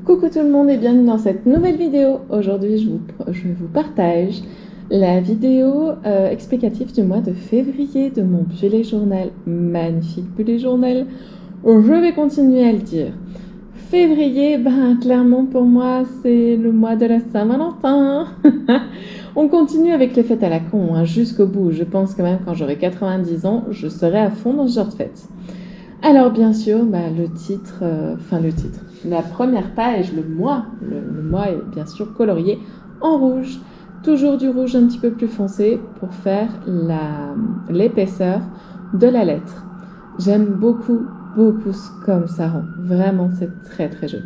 Coucou tout le monde et bienvenue dans cette nouvelle vidéo. Aujourd'hui je vous partage la vidéo explicative du mois de février de mon bullet journal. Magnifique bullet journal. Je vais continuer à le dire. Février, clairement pour moi c'est le mois de la Saint-Valentin. On continue avec les fêtes à la con jusqu'au bout. Je pense que même quand j'aurai 90 ans, je serai à fond dans ce genre de fête. Alors bien sûr, le titre, la première page, le mois est bien sûr colorié en rouge. Toujours du rouge un petit peu plus foncé pour faire l'épaisseur de la lettre. J'aime beaucoup comme ça rend. Vraiment, c'est très très joli.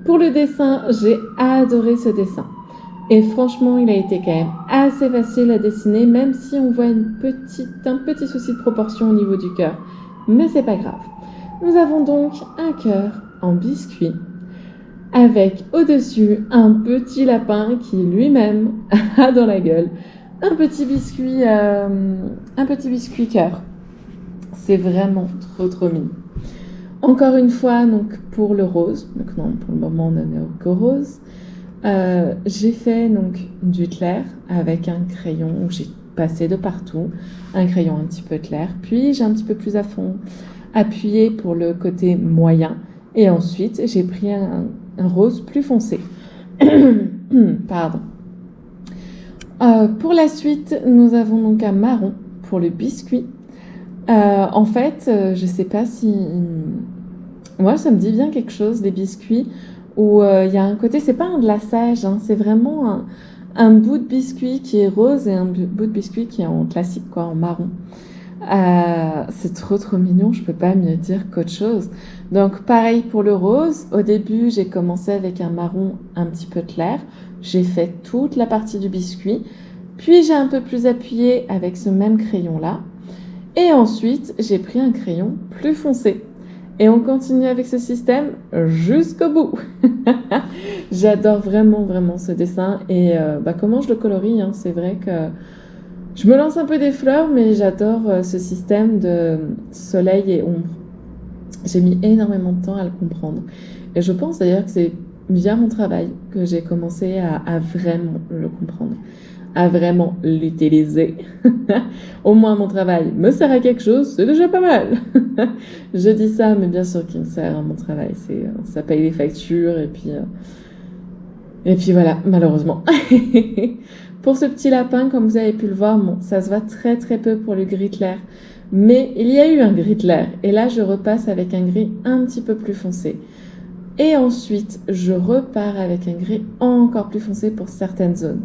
Pour le dessin, j'ai adoré ce dessin. Et franchement, il a été quand même assez facile à dessiner, même si on voit un petit souci de proportion au niveau du cœur. Mais c'est pas grave. Nous avons donc un cœur en biscuit avec au-dessus un petit lapin qui lui-même a dans la gueule un petit biscuit cœur. C'est vraiment trop mignon. Encore une fois, donc pour le rose, donc non, pour le moment on en est au rose. J'ai fait donc du clair avec un crayon où j'ai passé de partout, un crayon un petit peu clair, puis j'ai un petit peu plus à fond appuyé pour le côté moyen et ensuite j'ai pris un rose plus foncé. Pardon. Pour la suite, nous avons donc un marron pour le biscuit. En fait, je sais pas si... Moi, ça me dit bien quelque chose, les biscuits, où il y a un côté, c'est pas un glaçage, c'est vraiment un bout de biscuit qui est rose et un bout de biscuit qui est en classique, en marron. C'est trop mignon, je peux pas mieux dire qu'autre chose. Donc pareil pour le rose, au début j'ai commencé avec un marron un petit peu clair, j'ai fait toute la partie du biscuit, puis j'ai un peu plus appuyé avec ce même crayon là, et ensuite j'ai pris un crayon plus foncé. Et on continue avec ce système jusqu'au bout. J'adore vraiment ce dessin. Et comment je le colorie, c'est vrai que je me lance un peu des fleurs, mais j'adore ce système de soleil et ombre. J'ai mis énormément de temps à le comprendre. Et je pense d'ailleurs que c'est via mon travail que j'ai commencé à vraiment le comprendre, à vraiment l'utiliser. Au moins mon travail me sert à quelque chose, c'est déjà pas mal. Je dis ça, mais bien sûr qu'il me sert à mon travail. Ça paye les factures et puis voilà, malheureusement. Pour ce petit lapin, comme vous avez pu le voir, ça se voit très peu pour le gris clair. Mais il y a eu un gris clair. Et là, je repasse avec un gris un petit peu plus foncé. Et ensuite, je repars avec un gris encore plus foncé pour certaines zones.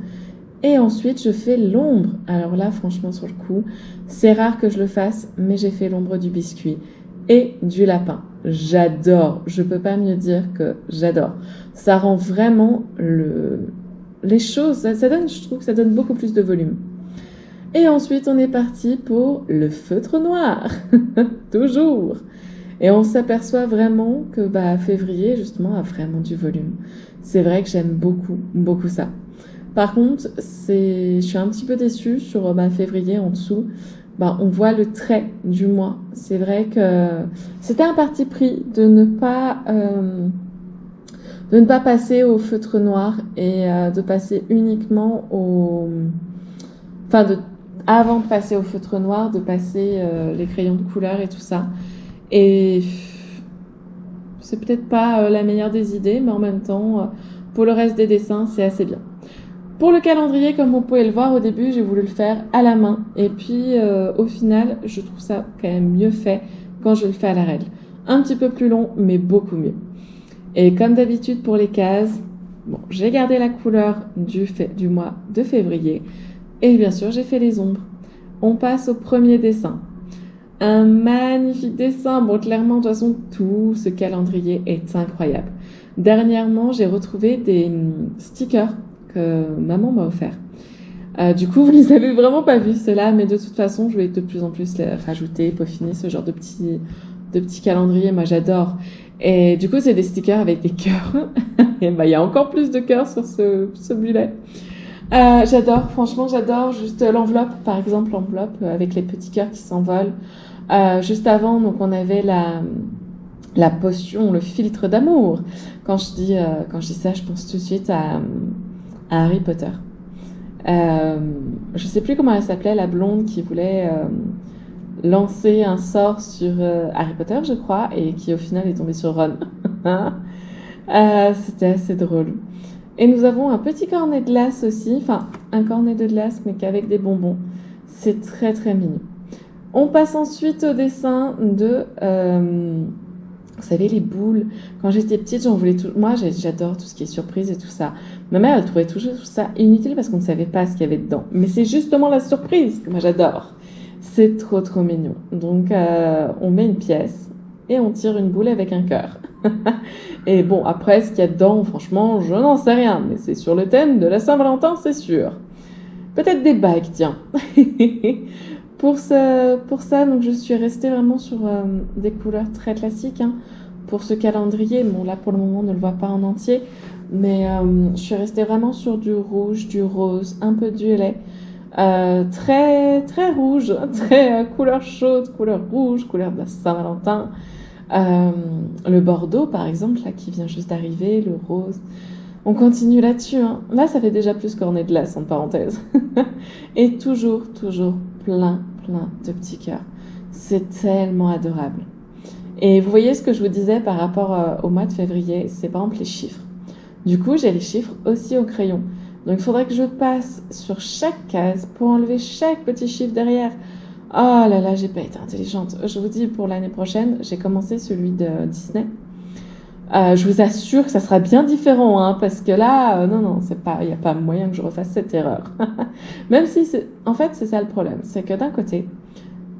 Et ensuite, je fais l'ombre. Alors là, franchement, sur le coup, c'est rare que je le fasse, mais j'ai fait l'ombre du biscuit et du lapin. J'adore. Je peux pas mieux dire que j'adore. Ça rend vraiment les choses, je trouve que ça donne beaucoup plus de volume. Et ensuite, on est parti pour le feutre noir. Toujours. Et on s'aperçoit vraiment que février, justement, a vraiment du volume. C'est vrai que j'aime beaucoup ça. Par contre, je suis un petit peu déçue sur février en dessous. On voit le trait du mois. C'est vrai que c'était un parti pris de ne pas passer au feutre noir et de passer uniquement avant de passer au feutre noir, de passer les crayons de couleur et tout ça. Et c'est peut-être pas la meilleure des idées, mais en même temps, pour le reste des dessins, c'est assez bien. Pour le calendrier, comme vous pouvez le voir, au début, j'ai voulu le faire à la main. Et puis, au final, je trouve ça quand même mieux fait quand je le fais à la règle. Un petit peu plus long, mais beaucoup mieux. Et comme d'habitude pour les cases, j'ai gardé la couleur du mois de février. Et bien sûr, j'ai fait les ombres. On passe au premier dessin. Un magnifique dessin. Clairement, de toute façon, tout ce calendrier est incroyable. Dernièrement, j'ai retrouvé des stickers que maman m'a offert. Du coup, vous ne les avez vraiment pas vus, ceux-là, mais de toute façon, je vais de plus en plus les rajouter, peaufiner ce genre de petits calendriers. Moi, j'adore. Et du coup, c'est des stickers avec des cœurs. Et il y a encore plus de cœurs sur ce bullet. J'adore, franchement, j'adore juste l'enveloppe, par exemple, l'enveloppe avec les petits cœurs qui s'envolent. Juste avant, donc, on avait la potion, le filtre d'amour. Quand je dis ça, je pense tout de suite à Harry Potter. Je sais plus comment elle s'appelait, la blonde qui voulait lancer un sort sur Harry Potter, je crois, et qui au final est tombée sur Ron. C'était assez drôle. Et nous avons un petit cornet de glace aussi, enfin un cornet de glace mais qu'avec des bonbons. C'est très très mignon. On passe ensuite au dessin de, vous savez, les boules. Quand j'étais petite, j'en voulais tout. Moi, j'adore tout ce qui est surprise et tout ça. Ma mère, elle trouvait toujours tout ça inutile parce qu'on ne savait pas ce qu'il y avait dedans. Mais c'est justement la surprise que moi j'adore. C'est trop trop mignon. Donc, on met une pièce et on tire une boule avec un cœur. Et bon, après, ce qu'il y a dedans, franchement, je n'en sais rien. Mais c'est sur le thème de la Saint-Valentin, c'est sûr. Peut-être des bagues, tiens. Pour ça, donc je suis restée vraiment sur des couleurs très classiques. Hein. Pour ce calendrier, bon là pour le moment on ne le voit pas en entier, mais je suis restée vraiment sur du rouge, du rose, un peu de violet, très très rouge, très couleur chaude, couleur rouge, couleur de la Saint-Valentin. Le bordeaux par exemple là qui vient juste d'arriver, le rose. On continue là-dessus. Hein. Là, ça fait déjà plus cornet de glace, en parenthèse. Et toujours plein de petits cœurs. C'est tellement adorable. Et vous voyez ce que je vous disais par rapport au mois de février, c'est par exemple les chiffres. Du coup, j'ai les chiffres aussi au crayon. Donc, il faudrait que je passe sur chaque case pour enlever chaque petit chiffre derrière. Oh là là, j'ai pas été intelligente. Je vous dis, pour l'année prochaine, j'ai commencé celui de Disney. Je vous assure que ça sera bien différent, hein, parce que là, non, il n'y a pas moyen que je refasse cette erreur. Même si, en fait, c'est ça le problème. C'est que d'un côté,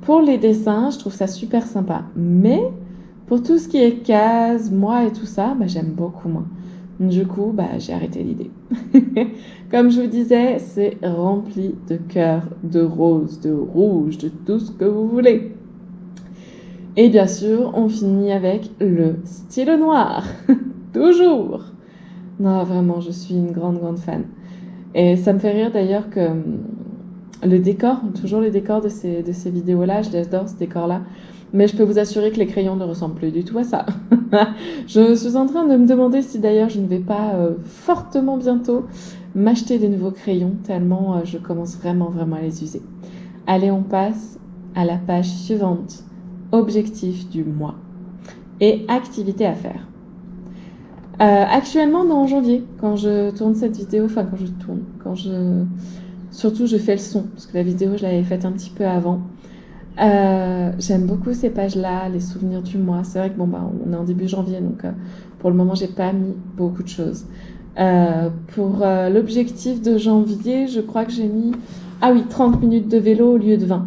pour les dessins, je trouve ça super sympa. Mais pour tout ce qui est cases, mois et tout ça, bah, j'aime beaucoup moins. Du coup, bah, j'ai arrêté l'idée. Comme je vous disais, c'est rempli de cœurs, de roses, de rouges, de tout ce que vous voulez. Et bien sûr, on finit avec le stylo noir. Toujours. Non, vraiment, je suis une grande fan. Et ça me fait rire d'ailleurs que le décor, toujours le décor de ces vidéos-là, je l'adore ce décor-là. Mais je peux vous assurer que les crayons ne ressemblent plus du tout à ça. Je suis en train de me demander si d'ailleurs je ne vais pas fortement bientôt m'acheter des nouveaux crayons, tellement je commence vraiment à les user. Allez, on passe à la page suivante. Objectif du mois et activité à faire. Actuellement, en janvier, quand je tourne cette vidéo, surtout je fais le son, parce que la vidéo je l'avais faite un petit peu avant. J'aime beaucoup ces pages-là, les souvenirs du mois. C'est vrai que on est en début janvier, donc pour le moment j'ai pas mis beaucoup de choses. Pour l'objectif de janvier, je crois que j'ai mis 30 minutes de vélo au lieu de 20.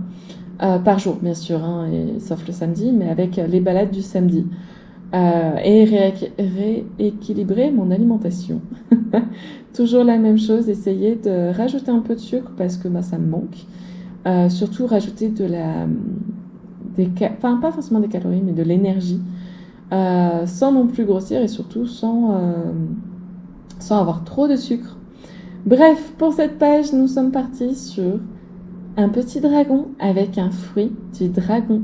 Par jour, bien sûr, hein, sauf le samedi, mais avec les balades du samedi. Et rééquilibrer mon alimentation. Toujours la même chose, essayer de rajouter un peu de sucre parce que ça me manque. Surtout rajouter pas forcément des calories, mais de l'énergie, sans non plus grossir et surtout sans avoir trop de sucre. Bref, pour cette page, nous sommes partis sur un petit dragon avec un fruit du dragon.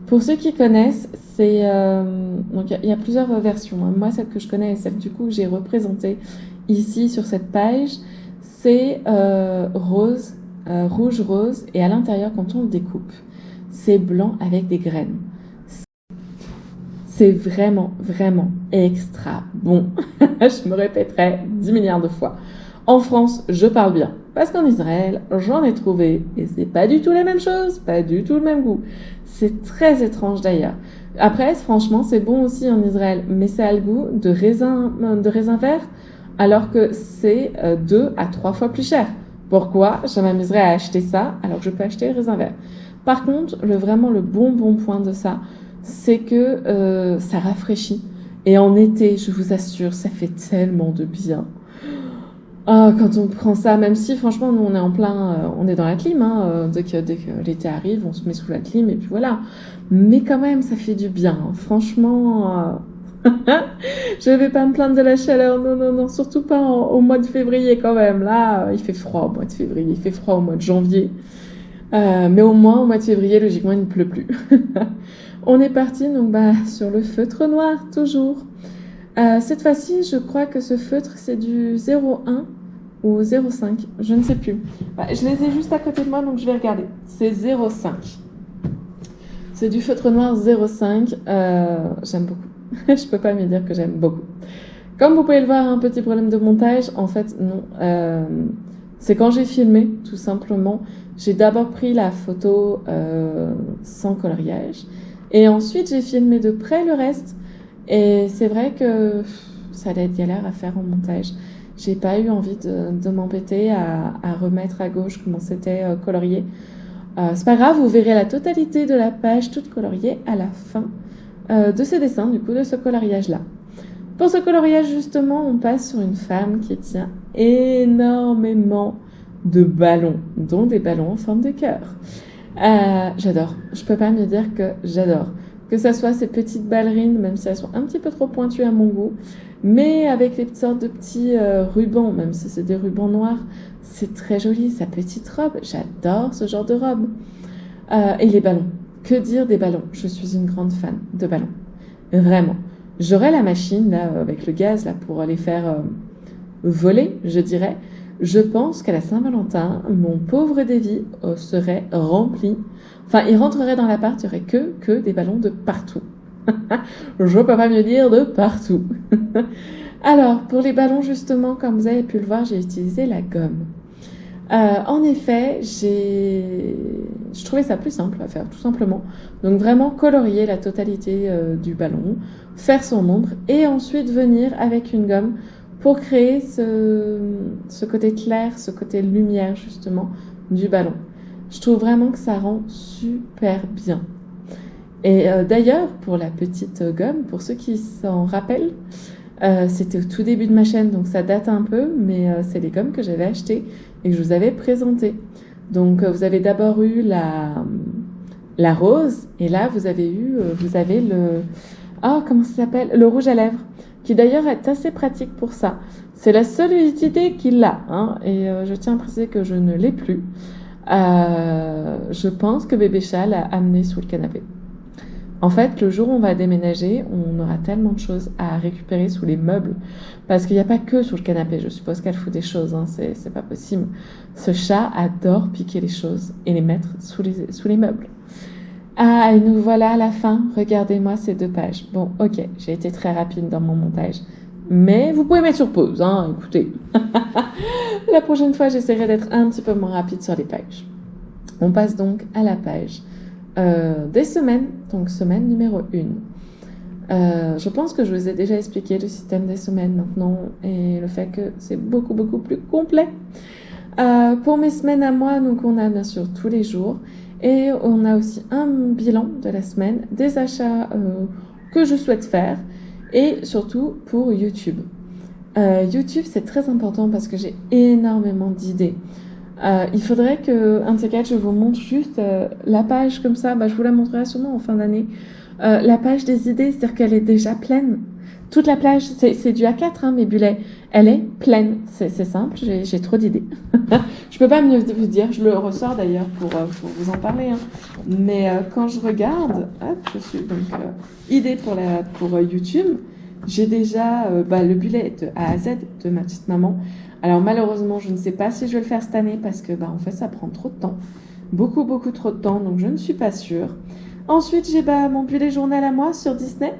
Pour ceux qui connaissent, donc il y a plusieurs versions. Hein. Moi, celle que je connais et celle du coup que j'ai représentée ici sur cette page, c'est rouge rose, et à l'intérieur, quand on le découpe, c'est blanc avec des graines. C'est vraiment extra bon. Je me répéterai 10 milliards de fois. En France, je parle bien. Parce qu'en Israël, j'en ai trouvé. Et c'est pas du tout la même chose, pas du tout le même goût. C'est très étrange d'ailleurs. Après, franchement, c'est bon aussi en Israël. Mais ça a le goût de raisin vert, alors que c'est 2 à 3 fois plus cher. Pourquoi je m'amuserais à acheter ça, alors que je peux acheter le raisin vert? Par contre, vraiment le bon point de ça, c'est que ça rafraîchit. Et en été, je vous assure, ça fait tellement de bien. Quand on prend ça, même si franchement nous on est on est dans la clim, hein, dès que l'été arrive, on se met sous la clim et puis voilà. Mais quand même, ça fait du bien. Hein. Franchement, je vais pas me plaindre de la chaleur, non, surtout pas au mois de février quand même. Là, il fait froid au mois de février, il fait froid au mois de janvier. Mais au moins, au mois de février, logiquement, il ne pleut plus. On est parti donc sur le feutre noir, toujours. Cette fois-ci, je crois que ce feutre, c'est du 01 ou 05, je ne sais plus. Je les ai juste à côté de moi, donc je vais regarder. C'est 05. C'est du feutre noir 05. J'aime beaucoup. Je peux pas me dire que j'aime beaucoup. Comme vous pouvez le voir, un petit problème de montage. En fait, non. C'est quand j'ai filmé, tout simplement. J'ai d'abord pris la photo sans coloriage. Et ensuite, j'ai filmé de près le reste. Et c'est vrai que ça allait être galère à faire en montage. J'ai pas eu envie de m'embêter à remettre à gauche comment c'était colorié. C'est pas grave, vous verrez la totalité de la page toute coloriée à la fin de ce dessin, du coup, de ce coloriage-là. Pour ce coloriage, justement, on passe sur une femme qui tient énormément de ballons, dont des ballons en forme de cœur. J'adore. Je peux pas me dire que j'adore. Que ça soit ces petites ballerines, même si elles sont un petit peu trop pointues à mon goût, mais avec les sortes de petits rubans, même si c'est des rubans noirs, c'est très joli. Sa petite robe, j'adore ce genre de robe. Et les ballons. Que dire des ballons? Je suis une grande fan de ballons. Vraiment. J'aurais la machine, là, avec le gaz, là, pour les faire voler, je dirais. Je pense qu'à la Saint-Valentin, mon pauvre Davy serait rempli. Enfin, il rentrerait dans l'appart, il n'y aurait que des ballons de partout. Je peux pas mieux dire de partout. Alors, pour les ballons, justement, comme vous avez pu le voir, j'ai utilisé la gomme. En effet, je trouvais ça plus simple à faire, tout simplement. Donc, vraiment colorier la totalité du ballon, faire son ombre, et ensuite venir avec une gomme pour créer ce côté clair, ce côté lumière, justement, du ballon. Je trouve vraiment que ça rend super bien. Et d'ailleurs, pour la petite gomme, pour ceux qui s'en rappellent, c'était au tout début de ma chaîne, donc ça date un peu, mais c'est les gommes que j'avais achetées et que je vous avais présentées. Donc vous avez d'abord eu la rose, et là vous avez le... Oh, comment ça s'appelle? Le rouge à lèvres, qui d'ailleurs est assez pratique pour ça. C'est la seule utilité qu'il a, hein, et je tiens à préciser que je ne l'ai plus. Je pense que bébé chat l'a amené sous le canapé. En fait, le jour où on va déménager, on aura tellement de choses à récupérer sous les meubles. Parce qu'il n'y a pas que sous le canapé. Je suppose qu'elle fout des choses, hein, c'est pas possible. Ce chat adore piquer les choses et les mettre sous les meubles. Ah, et nous voilà à la fin. Regardez-moi ces 2 pages. Bon, ok, j'ai été très rapide dans mon montage. Mais vous pouvez mettre sur pause, hein, écoutez. La prochaine fois, j'essaierai d'être un petit peu moins rapide sur les pages. On passe donc à la page des semaines, donc semaine numéro 1. Je pense que je vous ai déjà expliqué le système des semaines maintenant et le fait que c'est beaucoup plus complet. Pour mes semaines à moi, donc on a bien sûr tous les jours et on a aussi un bilan de la semaine, des achats que je souhaite faire et surtout pour YouTube. YouTube, c'est très important parce que j'ai énormément d'idées. Il faudrait qu'un de ces quatre, je vous montre juste la page comme ça. Je vous la montrerai sûrement en fin d'année. La page des idées, c'est-à-dire qu'elle est déjà pleine. Toute la plage, c'est du A4, hein, mes bullets. Elle est pleine. C'est simple, j'ai trop d'idées. Je peux pas mieux vous dire. Je le ressors d'ailleurs pour vous en parler. Hein. Mais quand je regarde, hop, je suis donc idée pour YouTube. J'ai déjà le bullet de A à Z de ma petite maman. Alors malheureusement, je ne sais pas si je vais le faire cette année parce que en fait, ça prend trop de temps. Beaucoup trop de temps, donc je ne suis pas sûre. Ensuite, j'ai mon bullet journal à moi sur Disney.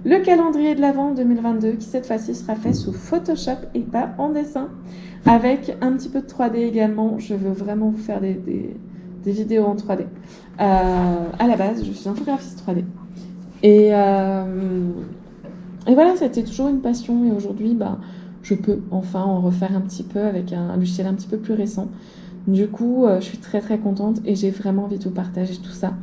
Le calendrier de l'Avent 2022 qui cette fois-ci sera fait sous Photoshop et pas en dessin. Avec un petit peu de 3D également. Je veux vraiment vous faire des vidéos en 3D. À la base, je suis infographiste 3D. Et voilà, c'était toujours une passion et aujourd'hui, je peux enfin en refaire un petit peu avec un logiciel un petit peu plus récent. Du coup, je suis très contente et j'ai vraiment envie de vous partager tout ça.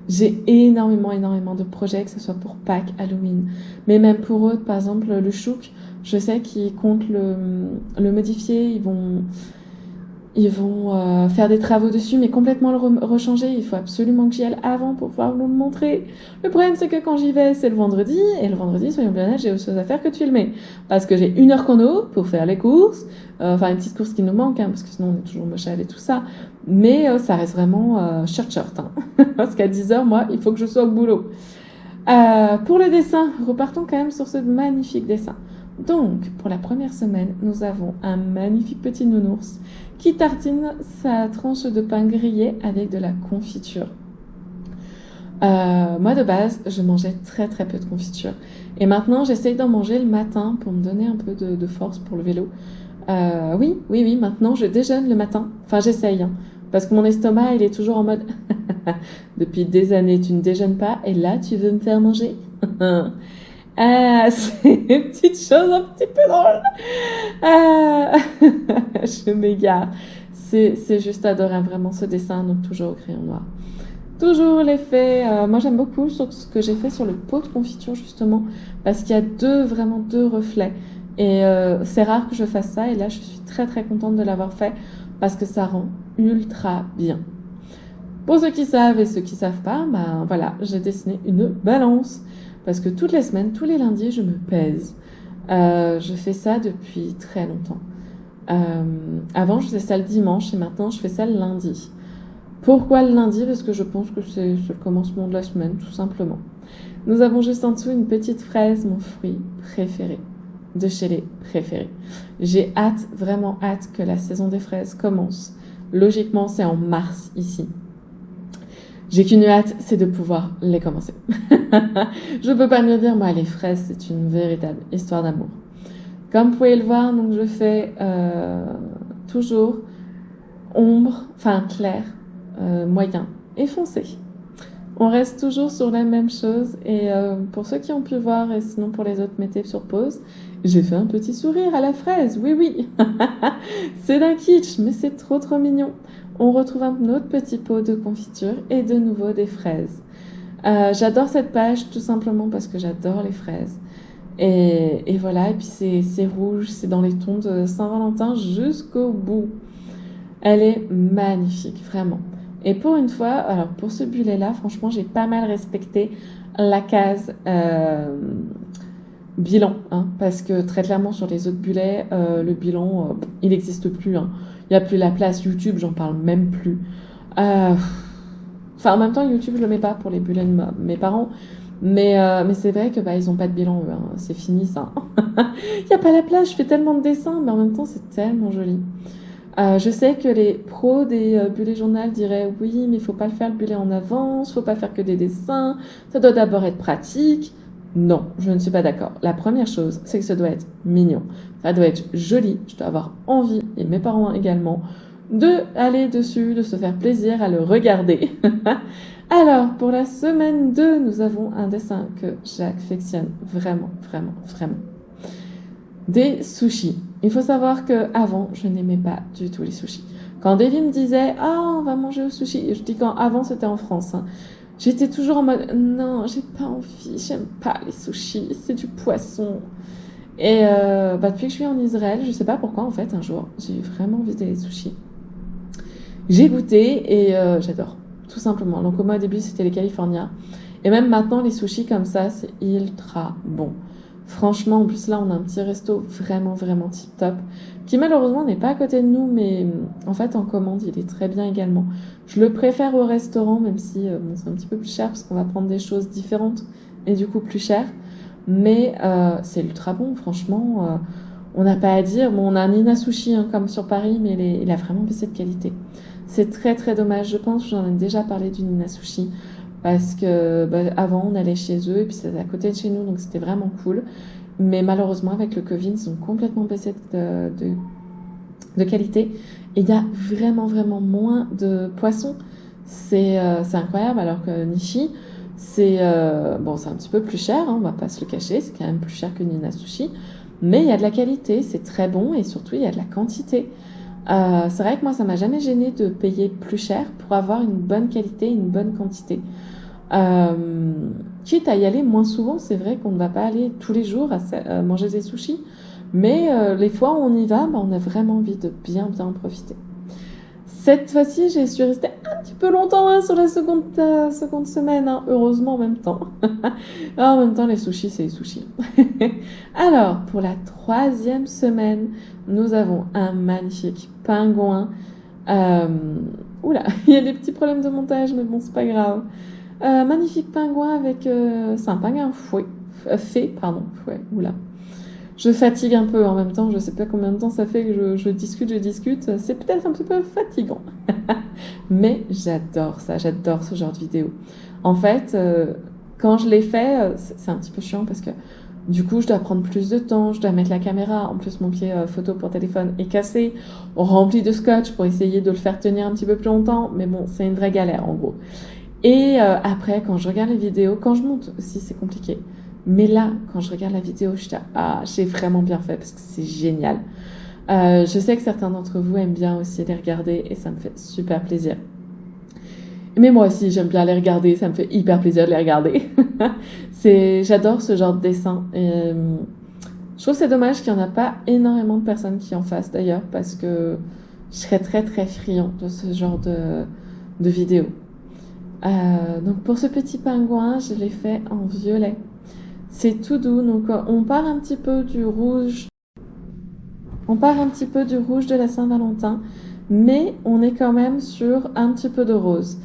J'ai énormément de projets, que ce soit pour Pâques, Halloween, mais même pour eux, par exemple, le chouk, je sais qu'ils comptent le modifier, ils vont faire des travaux dessus, mais complètement le rechanger. Il faut absolument que j'y aille avant pour pouvoir vous le montrer. Le problème, c'est que quand j'y vais, c'est le vendredi. Et le vendredi, soyons bien honnêtes, j'ai autre chose à faire que de filmer. Parce que j'ai 1 heure chrono pour faire les courses. Enfin, une petite course qui nous manque, hein, parce que sinon, on est toujours mochal et tout ça. Mais ça reste vraiment short. Hein. Parce qu'à 10h, moi, il faut que je sois au boulot. Pour le dessin, repartons quand même sur ce magnifique dessin. Donc, pour la première semaine, nous avons un magnifique petit nounours qui tartine sa tranche de pain grillé avec de la confiture. Moi, de base, je mangeais très très peu de confiture. Et maintenant, j'essaye d'en manger le matin pour me donner un peu de force pour le vélo. Oui, maintenant, je déjeune le matin. Enfin, j'essaye, hein, parce que mon estomac, il est toujours en mode depuis des années, tu ne déjeunes pas et là, tu veux me faire manger. C'est une petite chose un petit peu drôle. Je m'égare. C'est juste adorable, vraiment, ce dessin, donc toujours au crayon noir. Toujours l'effet. Moi, j'aime beaucoup sur ce que j'ai fait sur le pot de confiture, justement, parce qu'il y a vraiment deux reflets. Et c'est rare que je fasse ça, et là, je suis très très contente de l'avoir fait, parce que ça rend ultra bien. Pour ceux qui savent et ceux qui savent pas, ben voilà, j'ai dessiné une balance. Parce que toutes les semaines, tous les lundis, je me pèse. Je fais ça depuis très longtemps. Avant, je faisais ça le dimanche et maintenant, je fais ça le lundi. Pourquoi le lundi? Parce que je pense que c'est le commencement de la semaine, tout simplement. Nous avons juste en dessous une petite fraise, mon fruit préféré, de chez les préférés. J'ai hâte, vraiment hâte que la saison des fraises commence. Logiquement, c'est en mars ici. J'ai qu'une hâte, c'est de pouvoir les commencer. Je peux pas mieux dire, moi, les fraises, c'est une véritable histoire d'amour. Comme vous pouvez le voir, donc je fais toujours ombre, enfin clair, moyen et foncé. On reste toujours sur la même chose et pour ceux qui ont pu voir et sinon pour les autres, mettez sur pause. J'ai fait un petit sourire à la fraise, oui. C'est d'un kitsch, mais c'est trop mignon. On retrouve un autre petit pot de confiture et de nouveau des fraises. J'adore cette page tout simplement parce que j'adore les fraises. Et voilà, et puis c'est rouge, c'est dans les tons de Saint-Valentin jusqu'au bout. Elle est magnifique, vraiment. Et pour une fois, alors pour ce bullet-là, franchement, j'ai pas mal respecté la case bilan, hein, parce que très clairement sur les autres bullets, le bilan, il n'existe plus. Hein. Il n'y a plus la place YouTube, j'en parle même plus. Enfin, en même temps, YouTube, je le mets pas pour les bullets de mes parents. Mais c'est vrai que ils ont pas de bilan, eux, hein. C'est fini ça. Il n'y a pas la place, je fais tellement de dessins, mais en même temps, c'est tellement joli. Je sais que les pros des bullets journal diraient oui, mais il faut pas le faire le bullet en avance, faut pas faire que des dessins, ça doit d'abord être pratique. Non, je ne suis pas d'accord. La première chose, c'est que ça doit être mignon, ça doit être joli, je dois avoir envie, et mes parents également, de aller dessus, de se faire plaisir à le regarder. Alors, pour la semaine 2, nous avons un dessin que j'affectionne vraiment. Des sushis. Il faut savoir que avant, je n'aimais pas du tout les sushis. Quand Davy me disait « Ah, on va manger au sushi », je dis quand avant c'était en France, hein, j'étais toujours en mode « Non, j'ai pas envie, j'aime pas les sushis, c'est du poisson ». Et depuis que je suis en Israël, je sais pas pourquoi en fait, un jour, j'ai eu vraiment envie des sushis. J'ai goûté et j'adore, tout simplement. Donc moi au début c'était les Californiens. Et même maintenant les sushis comme ça, c'est ultra bon. Franchement, en plus là, on a un petit resto vraiment tip top, qui malheureusement n'est pas à côté de nous, mais en fait en commande, il est très bien également. Je le préfère au restaurant, même si c'est un petit peu plus cher, parce qu'on va prendre des choses différentes et du coup plus cher. Mais c'est ultra bon, franchement, on n'a pas à dire. Bon, on a un Nina Sushi, hein, comme sur Paris, mais il a vraiment baissé de qualité. C'est très dommage, je pense, j'en ai déjà parlé du Nina Sushi, parce que avant on allait chez eux et puis c'était à côté de chez nous, donc c'était vraiment cool. Mais malheureusement avec le Covid, ils ont complètement baissé de qualité et il y a vraiment moins de poissons. C'est incroyable, alors que Nishi, c'est un petit peu plus cher, hein, on va pas se le cacher, c'est quand même plus cher que Nina Sushi, mais il y a de la qualité, c'est très bon et surtout il y a de la quantité. C'est vrai que moi ça m'a jamais gêné de payer plus cher pour avoir une bonne qualité, une bonne quantité. Quitte à y aller moins souvent, c'est vrai qu'on ne va pas aller tous les jours à manger des sushis, mais les fois où on y va, on a vraiment envie de bien en profiter. Cette fois-ci, je suis restée un petit peu longtemps, hein, sur la seconde semaine, hein, heureusement en même temps. En même temps, les sushis, c'est les sushis. Alors, pour la 3e semaine, nous avons un magnifique pingouin. Oula, il y a des petits problèmes de montage, mais bon, c'est pas grave. Magnifique pingouin avec... c'est un pingouin fouet. Fée, pardon. Fouet, oula. Je fatigue un peu en même temps, je sais pas combien de temps ça fait que je discute. C'est peut-être un petit peu fatigant. Mais j'adore ça, j'adore ce genre de vidéo. En fait, quand je l'ai fait, c'est un petit peu chiant parce que du coup, je dois prendre plus de temps, je dois mettre la caméra. En plus, mon pied photo pour téléphone est cassé, rempli de scotch pour essayer de le faire tenir un petit peu plus longtemps. Mais bon, c'est une vraie galère en gros. Et après, quand je regarde les vidéos, quand je monte aussi, c'est compliqué. Mais là, quand je regarde la vidéo, je dis ah, j'ai vraiment bien fait parce que c'est génial. Je sais que certains d'entre vous aiment bien aussi les regarder et ça me fait super plaisir. Mais moi aussi, j'aime bien les regarder, ça me fait hyper plaisir de les regarder. J'adore ce genre de dessin. Et, je trouve que c'est dommage qu'il n'y en a pas énormément de personnes qui en fassent d'ailleurs parce que je serais très très friand de ce genre de vidéos. Donc pour ce petit pingouin, je l'ai fait en violet. C'est tout doux, donc on part un petit peu du rouge. On part un petit peu du rouge de la Saint-Valentin, mais on est quand même sur un petit peu de rose.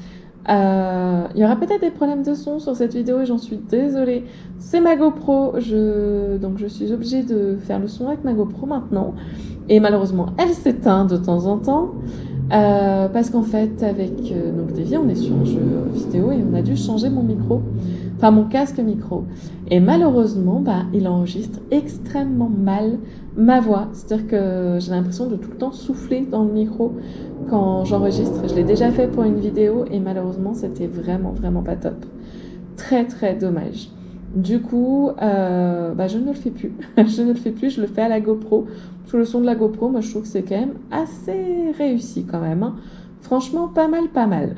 Il y aura peut-être des problèmes de son sur cette vidéo et j'en suis désolée. C'est ma GoPro, donc je suis obligée de faire le son avec ma GoPro maintenant. Et malheureusement, elle s'éteint de temps en temps. Parce qu'en fait, avec donc Davy, on est sur un jeu vidéo et on a dû changer mon micro, enfin mon casque micro. Et malheureusement, il enregistre extrêmement mal ma voix. C'est-à-dire que j'ai l'impression de tout le temps souffler dans le micro quand j'enregistre. Je l'ai déjà fait pour une vidéo et malheureusement, c'était vraiment, vraiment pas top. Très, très dommage. Du coup, je ne le fais plus. Je ne le fais plus, je le fais à la GoPro. Parce que le son de la GoPro, moi, je trouve que c'est quand même assez réussi quand même. Hein. Franchement, pas mal, pas mal.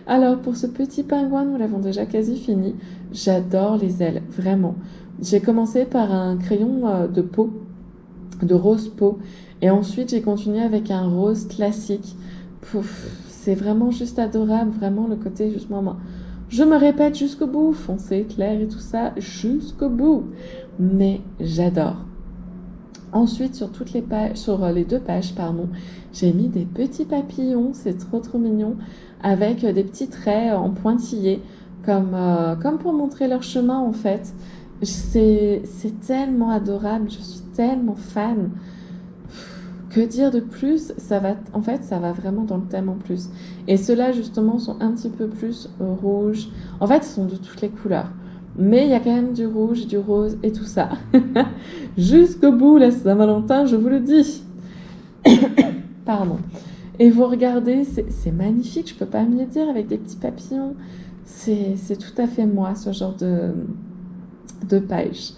Alors, pour ce petit pingouin, nous l'avons déjà quasi fini. J'adore les ailes, vraiment. J'ai commencé par un crayon de peau, de rose peau. Et ensuite, j'ai continué avec un rose classique. Pouf, c'est vraiment juste adorable, vraiment le côté justement... Je me répète jusqu'au bout, foncé, clair et tout ça, jusqu'au bout. Mais j'adore. Ensuite, sur toutes les pages, sur les 2 pages, j'ai mis des petits papillons, c'est trop trop mignon, avec des petits traits en pointillés, comme pour montrer leur chemin en fait. C'est tellement adorable, je suis tellement fan. Que dire de plus? Ça va vraiment dans le thème en plus. Et ceux-là, justement, sont un petit peu plus rouges. En fait, ils sont de toutes les couleurs. Mais il y a quand même du rouge, du rose et tout ça. Jusqu'au bout, la Saint-Valentin, je vous le dis. Pardon. Et vous regardez, c'est magnifique, je peux pas mieux dire, avec des petits papillons. C'est tout à fait moi, ce genre de page.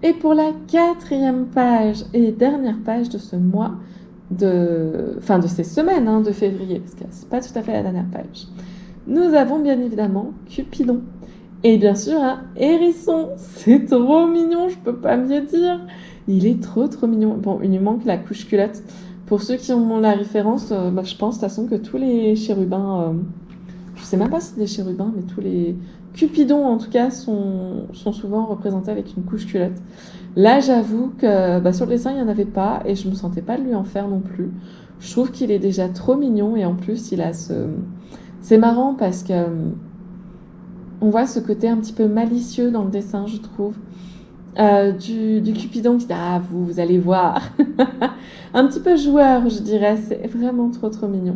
Et pour la 4e page et dernière page de ce mois, de ces semaines de février, parce que c'est pas tout à fait la dernière page, nous avons bien évidemment Cupidon. Et bien sûr, un hérisson. C'est trop mignon, je peux pas mieux dire. Il est trop trop mignon. Bon, il lui manque la couche culotte. Pour ceux qui ont la référence, je pense de toute façon que tous les chérubins, je sais même pas si c'est des chérubins, mais tous les Cupidons en tout cas sont souvent représentés avec une couche culotte. Là, j'avoue que sur le dessin, il n'y en avait pas et je me sentais pas de lui en faire non plus. Je trouve qu'il est déjà trop mignon et en plus, il a c'est marrant parce que on voit ce côté un petit peu malicieux dans le dessin, je trouve. Du Cupidon qui dit ah vous allez voir. Un petit peu joueur, je dirais. C'est vraiment trop trop mignon.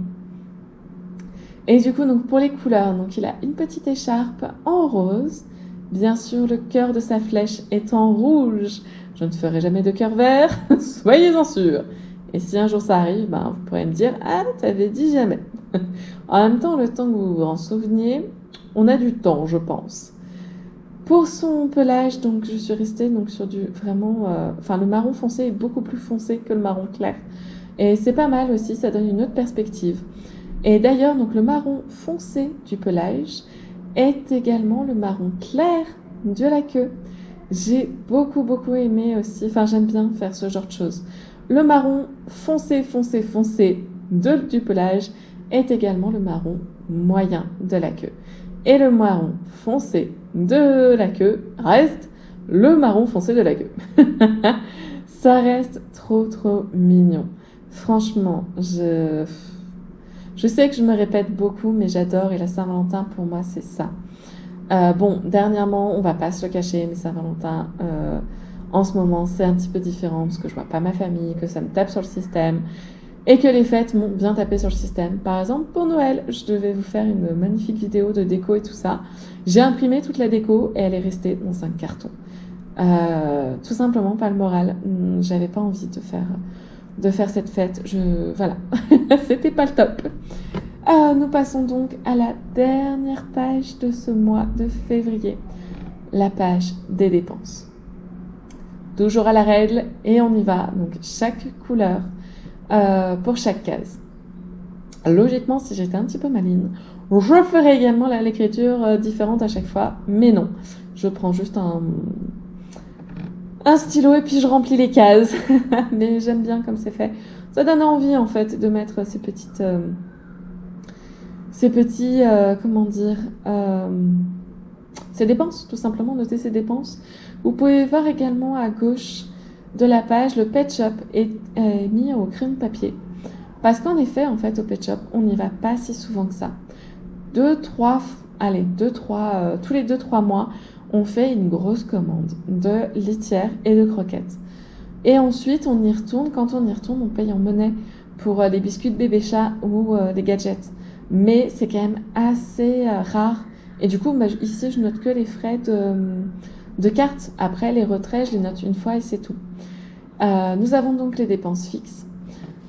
Et du coup, donc pour les couleurs, donc il a une petite écharpe en rose. Bien sûr, le cœur de sa flèche est en rouge. Je ne ferai jamais de cœur vert, soyez-en sûrs. Et si un jour ça arrive, vous pourrez me dire ah t'avais dit jamais. En même temps, le temps que vous vous en souveniez, on a du temps, je pense. Pour son pelage, donc je suis restée sur du vraiment, le marron foncé est beaucoup plus foncé que le marron clair. Et c'est pas mal aussi, ça donne une autre perspective. Et d'ailleurs, donc le marron foncé du pelage est également le marron clair de la queue. J'ai beaucoup beaucoup aimé aussi, j'aime bien faire ce genre de choses. Le marron foncé du pelage est également le marron moyen de la queue. Et le marron foncé de la queue reste le marron foncé de la queue. Ça reste trop trop mignon. Franchement, je Je sais que je me répète beaucoup, mais j'adore et la Saint-Valentin, pour moi, c'est ça. Bon, dernièrement, on va pas se le cacher, mais Saint-Valentin, en ce moment, c'est un petit peu différent parce que je vois pas ma famille, que ça me tape sur le système et que les fêtes m'ont bien tapé sur le système. Par exemple, pour Noël, je devais vous faire une magnifique vidéo de déco et tout ça. J'ai imprimé toute la déco et elle est restée dans un carton. Tout simplement pas le moral. J'avais pas envie de faire cette fête. Voilà, c'était pas le top. Nous passons donc à la dernière page de ce mois de février, la page des dépenses. Toujours à la règle et on y va. Donc chaque couleur pour chaque case. Logiquement, si j'étais un petit peu maligne, je ferais également l'écriture différente à chaque fois, mais non. Je prends juste un stylo et puis je remplis les cases. Mais j'aime bien comme c'est fait. Ça donne envie en fait de mettre ces petits, comment dire, ces dépenses, tout simplement, noter ces dépenses. Vous pouvez voir également à gauche de la page, le Pet Shop est mis au crayon de papier. Parce qu'en effet, en fait, au Pet Shop, on n'y va pas si souvent que ça. Tous les 2-3 mois, on fait une grosse commande de litière et de croquettes. Et ensuite, on y retourne. Quand on y retourne, on paye en monnaie pour les biscuits de bébé chat ou des gadgets. Mais c'est quand même assez rare. Et du coup, ici, je note que les frais de carte. Après, les retraits, je les note une fois et c'est tout. Nous avons donc les dépenses fixes.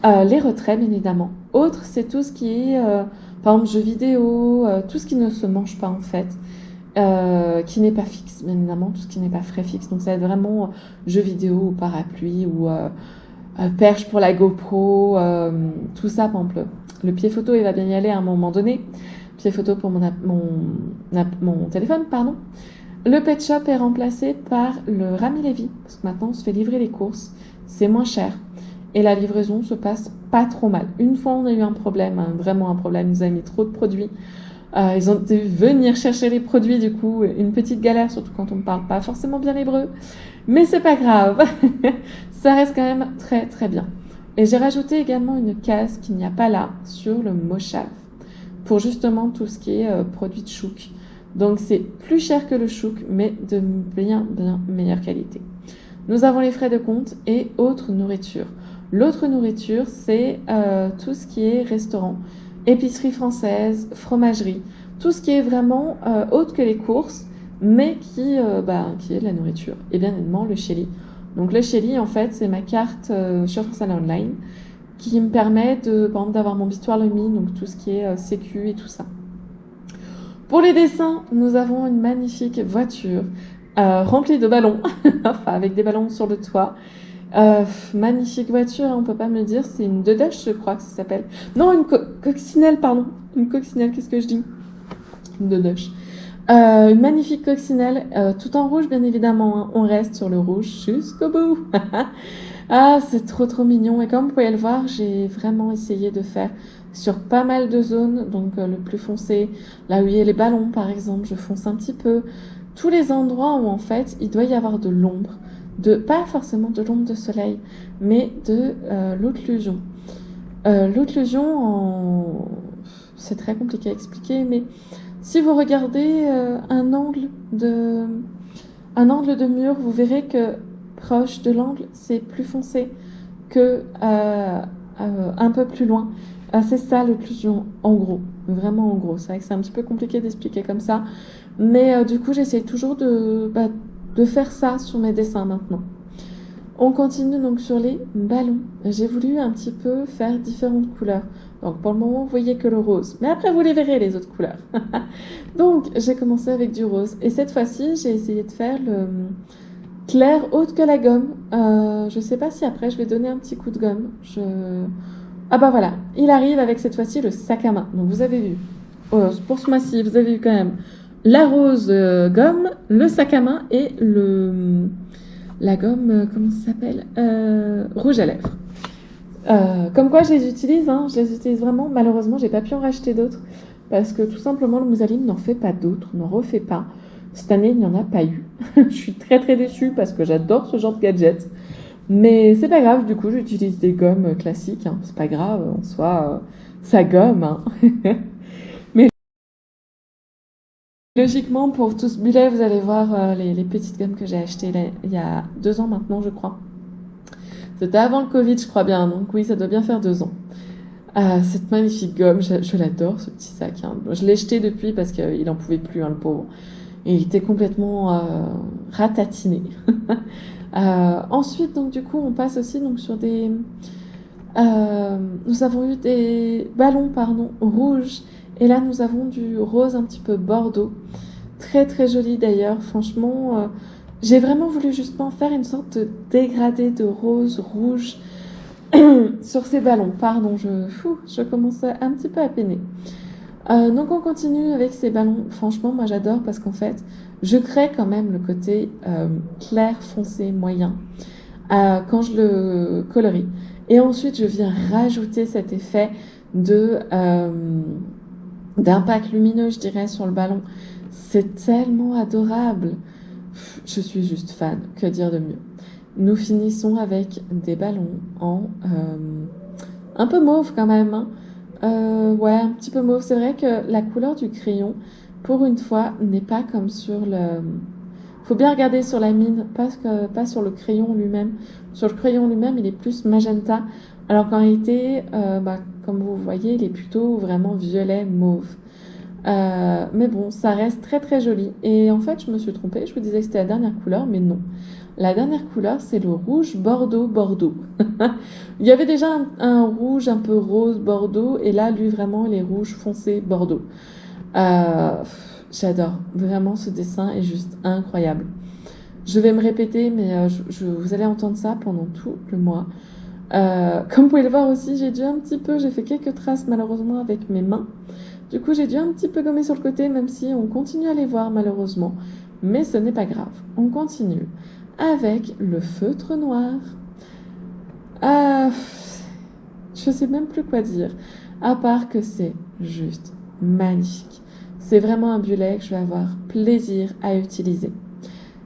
Les retraits, bien évidemment. Autre, c'est tout ce qui est, par exemple, jeux vidéo, tout ce qui ne se mange pas en fait, qui n'est pas fixe, bien évidemment, tout ce qui n'est pas frais fixe. Donc ça va être vraiment jeux vidéo ou parapluie ou perche pour la GoPro, tout ça, par exemple. Le pied photo, il va bien y aller à un moment donné. Pied photo pour mon téléphone, pardon. Le Pet Shop est remplacé par le Rami Levy, parce que maintenant on se fait livrer les courses, c'est moins cher. Et la livraison se passe pas trop mal. Une fois, on a eu un problème, vraiment un problème. Ils nous avaient mis trop de produits. Ils ont dû venir chercher les produits, du coup, une petite galère, surtout quand on ne parle pas forcément bien l'hébreu. Mais c'est pas grave. Ça reste quand même très très bien. Et j'ai rajouté également une case qu'il n'y a pas là sur le Moshav pour justement tout ce qui est produit de chouk. Donc c'est plus cher que le chouk, mais de bien meilleure qualité. Nous avons les frais de compte et autres nourriture. L'autre nourriture, c'est tout ce qui est restaurant, épicerie française, fromagerie, tout ce qui est vraiment autre que les courses, mais qui est de la nourriture. Et bien évidemment, le Shelly. Donc le Shelly, en fait, c'est ma carte sur France Online qui me permet par exemple, d'avoir mon Bistoir Lemi, donc tout ce qui est sécu et tout ça. Pour les dessins, nous avons une magnifique voiture remplie de ballons, enfin avec des ballons sur le toit. Magnifique voiture, on peut pas me le dire, c'est une Dodoche, je crois que ça s'appelle. Non, une coccinelle, pardon. Une coccinelle, qu'est-ce que je dis? Une Dodoche. Une magnifique coccinelle, tout en rouge, bien évidemment. Hein. On reste sur le rouge jusqu'au bout. Ah, c'est trop trop mignon. Et comme vous pouvez le voir, j'ai vraiment essayé de faire sur pas mal de zones. Donc le plus foncé, là où il y a les ballons, par exemple, je fonce un petit peu. Tous les endroits où en fait, il doit y avoir de l'ombre. Pas forcément de l'ombre de soleil, mais de l'occlusion. L'occlusion, c'est très compliqué à expliquer, mais si vous regardez un angle de mur, vous verrez que proche de l'angle, c'est plus foncé que un peu plus loin. C'est ça l'occlusion, en gros, vraiment en gros. C'est vrai que c'est un petit peu compliqué d'expliquer comme ça, mais du coup, j'essaie toujours de faire ça sur mes dessins maintenant. On continue donc sur les ballons. J'ai voulu un petit peu faire différentes couleurs. Donc pour le moment, vous voyez que le rose. Mais après, vous les verrez, les autres couleurs. Donc, j'ai commencé avec du rose. Et cette fois-ci, j'ai essayé de faire le clair autre que la gomme. Je sais pas si après, je vais donner un petit coup de gomme. Ah bah voilà, il arrive avec cette fois-ci le sac à main. Donc vous avez vu, pour ce mois-ci, vous avez vu quand même la rose gomme, le sac à main et la gomme, comment ça s'appelle, rouge à lèvres. Comme quoi je les utilise vraiment. Malheureusement, j'ai pas pu en racheter d'autres parce que tout simplement le Moussaline n'en fait pas d'autres, n'en refait pas. Cette année, il n'y en a pas eu. Je suis très très déçue parce que j'adore ce genre de gadget. Mais c'est pas grave, du coup j'utilise des gommes classiques, c'est pas grave, en soi, Ça gomme, hein. Mais logiquement, pour tout ce bullet, vous allez voir les petites gommes que j'ai achetées là, il y a 2 ans maintenant, je crois. C'était avant le Covid, je crois bien, donc oui, ça doit bien faire 2 ans. Cette magnifique gomme, je l'adore, ce petit sac, hein. Je l'ai jeté depuis parce qu'il en pouvait plus, hein, le pauvre. Et il était complètement ratatiné. Ensuite, donc du coup, on passe aussi donc sur des... nous avons eu des ballons, pardon, rouges. Et là, nous avons du rose un petit peu bordeaux. Très très joli d'ailleurs, franchement. J'ai vraiment voulu justement faire une sorte de dégradé de rose rouge sur ces ballons. Pardon, je commence un petit peu à peiner. Donc on continue avec ces ballons. Franchement, moi j'adore parce qu'en fait, je crée quand même le côté clair, foncé, moyen quand je le colorie. Et ensuite, je viens rajouter cet effet d'impact lumineux, je dirais, sur le ballon. C'est tellement adorable. Je suis juste fan. Que dire de mieux? Nous finissons avec des ballons en un peu mauve quand même, hein. Ouais, un petit peu mauve. C'est vrai que la couleur du crayon, pour une fois, n'est pas comme sur le... Faut bien regarder sur la mine, pas sur le crayon lui-même. Sur le crayon lui-même, il est plus magenta, alors qu'en réalité, comme vous voyez, il est plutôt vraiment violet mauve. Mais bon, ça reste très très joli. Et en fait, je me suis trompée, je vous disais que c'était la dernière couleur, mais non. La dernière couleur, c'est le rouge bordeaux. Il y avait déjà un rouge un peu rose bordeaux, et là, lui, vraiment, il est rouge foncé bordeaux. J'adore. Vraiment, ce dessin est juste incroyable. Je vais me répéter, mais vous allez entendre ça pendant tout le mois. Comme vous pouvez le voir aussi, j'ai fait quelques traces malheureusement avec mes mains. Du coup, j'ai dû un petit peu gommer sur le côté, même si on continue à les voir malheureusement. Mais ce n'est pas grave. On continue avec le feutre noir. Je sais même plus quoi dire, à part que c'est juste magnifique. C'est vraiment un bullet que je vais avoir plaisir à utiliser.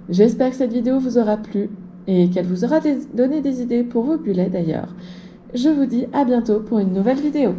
J'espère que cette vidéo vous aura plu et qu'elle vous aura donné des idées pour vos bullets d'ailleurs. Je vous dis à bientôt pour une nouvelle vidéo.